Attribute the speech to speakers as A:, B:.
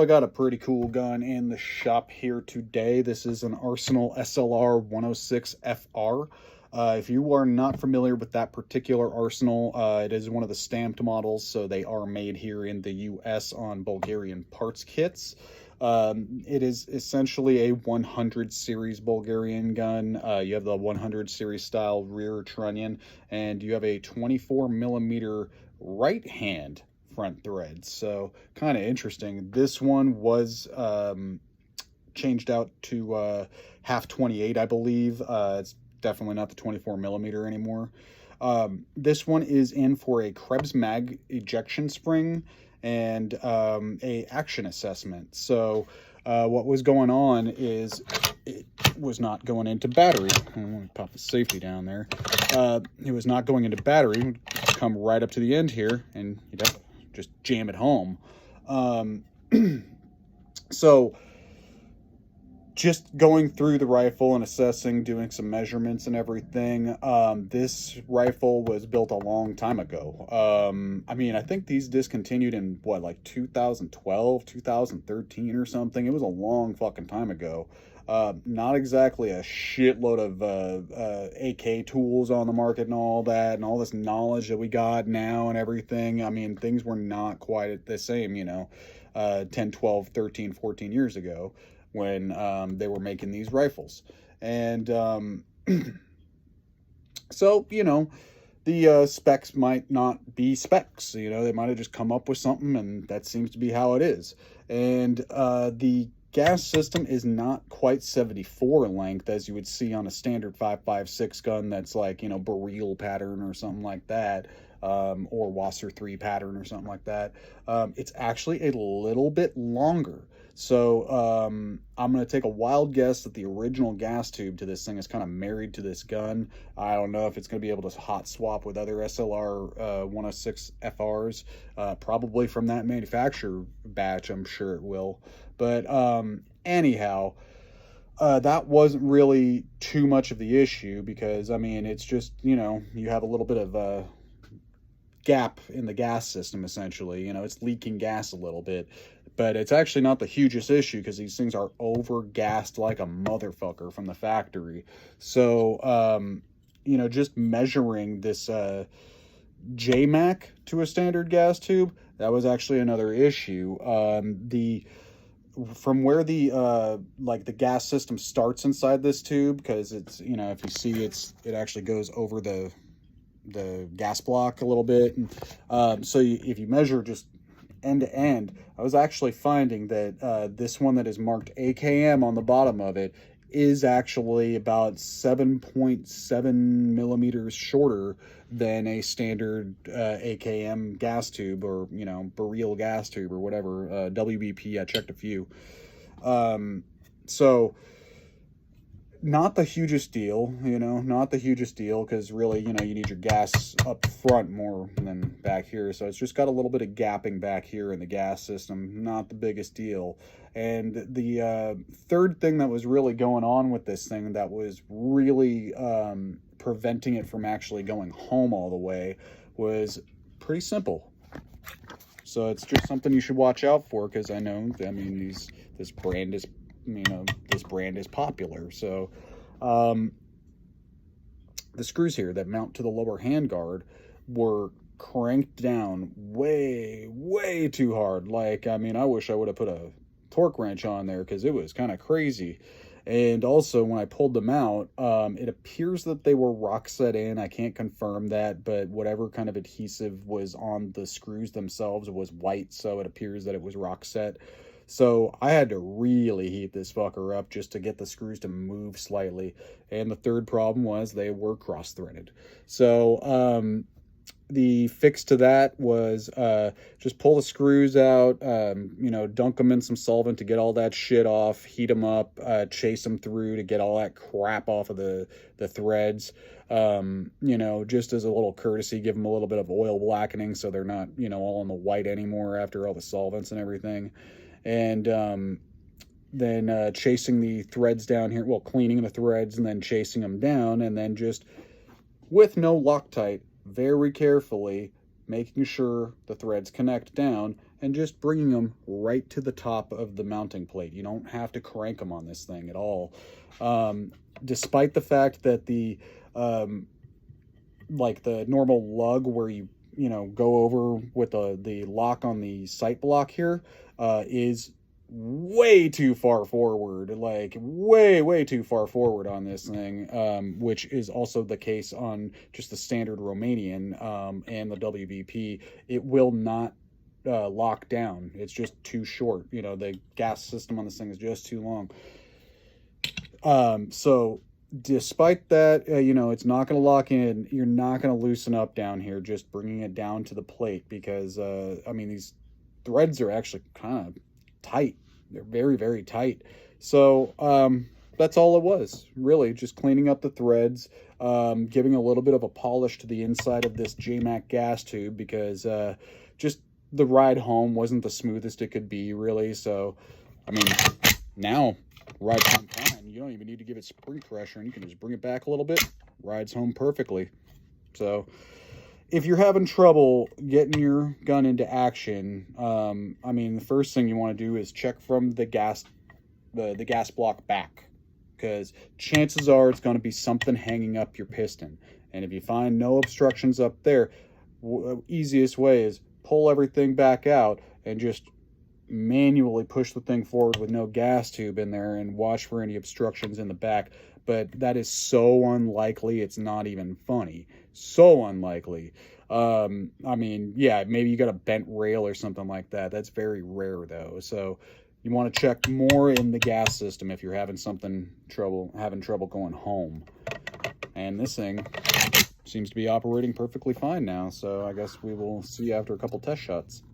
A: I got a pretty cool gun in the shop here today. This is an Arsenal SLR 106 FR. If you are not familiar with that particular Arsenal, it is one of the stamped models, so they are made here in the US on Bulgarian parts kits. It is essentially a 100 series Bulgarian gun. You have the 100 series style rear trunnion, and you have a 24 millimeter right hand front threads. So kind of interesting. This one was changed out to half 28, I believe. It's definitely not the 24 millimeter anymore. This one is in for a Krebs mag ejection spring and a action assessment. So what was going on is it was not going into battery. I'm going to pop the safety down there. It was not going into battery. It would come right up to the end here, and you'd have to just jam it home. So just going through the rifle and assessing, doing some measurements and everything. This rifle was built a long time ago. I mean, I think these discontinued in what, like 2012, 2013 or something. It was a long fucking time ago. Not exactly a shitload of AK tools on the market and all that, and all this knowledge that we got now and everything. I mean, things were not quite the same, 10, 12, 13, 14 years ago when they were making these rifles. And so, the specs might not be specs. They might have just come up with something, and that seems to be how it is. And the gas system is not quite 74 length as you would see on a standard 5.56 gun that's like, Barrel pattern or something like that, or Wasser 3 pattern or something like that. It's actually a little bit longer. So I'm going to take a wild guess that the original gas tube to this thing is kind of married to this gun. I don't know if it's going to be able to hot swap with other SLR 106 FRs, probably from that manufacturer batch. I'm sure it will. But anyhow, that wasn't really too much of the issue because, I mean, it's just, you have a little bit of gap in the gas system, essentially. It's leaking gas a little bit. But it's actually not the hugest issue because these things are over-gassed like a motherfucker from the factory. So, just measuring this JMAC to a standard gas tube, that was actually another issue. From where the the gas system starts inside this tube, because it's, if you see, it actually goes over the gas block a little bit. And so if you measure just end to end, I was actually finding that this one that is marked AKM on the bottom of it is actually about 7.7 millimeters shorter than a standard AKM gas tube, or Barrel gas tube, or whatever, WBP. I checked a few. So not the hugest deal, not the hugest deal, because really, you need your gas up front more than back here. So it's just got a little bit of gapping back here in the gas system. Not the biggest deal. And the third thing that was really going on with this thing that was really preventing it from actually going home all the way was pretty simple. So it's just something you should watch out for, because I mean, this brand is popular. So the screws here that mount to the lower handguard were cranked down way too hard. Like, I mean, I wish I would have put a torque wrench on there, because it was kind of crazy. And also, when I pulled them out, it appears that they were rock set in. I can't confirm that, but whatever kind of adhesive was on the screws themselves was white, so it appears that it was rock set. So I had to really heat this fucker up just to get the screws to move slightly. And the third problem was they were cross-threaded. So the fix to that was just pull the screws out, dunk them in some solvent to get all that shit off, heat them up, chase them through to get all that crap off of the threads. Just as a little courtesy, give them a little bit of oil blackening so they're not, all in the white anymore after all the solvents and everything. And then chasing the threads down here, cleaning the threads and then chasing them down, and then just with no Loctite, very carefully making sure the threads connect down, and just bringing them right to the top of the mounting plate. You don't have to crank them on this thing at all. Despite the fact that the like the normal lug where you go over with the lock on the sight block here is way too far forward, like way too far forward on this thing, which is also the case on just the standard Romanian and the WVP. It will not lock down. It's just too short. The gas system on this thing is just too long. So despite that, it's not going to lock in. You're not going to loosen up down here just bringing it down to the plate, because I mean, these threads are actually kind of tight. They're very tight. So that's all it was, really, just cleaning up the threads, giving a little bit of a polish to the inside of this JMac gas tube, because just the ride home wasn't the smoothest it could be, really. So I mean, now rides home fine. You don't even need to give it spring pressure, and you can just bring it back a little bit. Rides home perfectly. So if you're having trouble getting your gun into action, I mean, the first thing you want to do is check from the gas block back, because chances are it's going to be something hanging up your piston. And if you find no obstructions up there, easiest way is pull everything back out and just manually push the thing forward with no gas tube in there, and watch for any obstructions in the back. But that is so unlikely, it's not even funny. So unlikely. I mean, yeah, maybe you got a bent rail or something like that. That's very rare, though. So you want to check more in the gas system if you're having trouble going home. And this thing seems to be operating perfectly fine now, so I guess we will see after a couple test shots.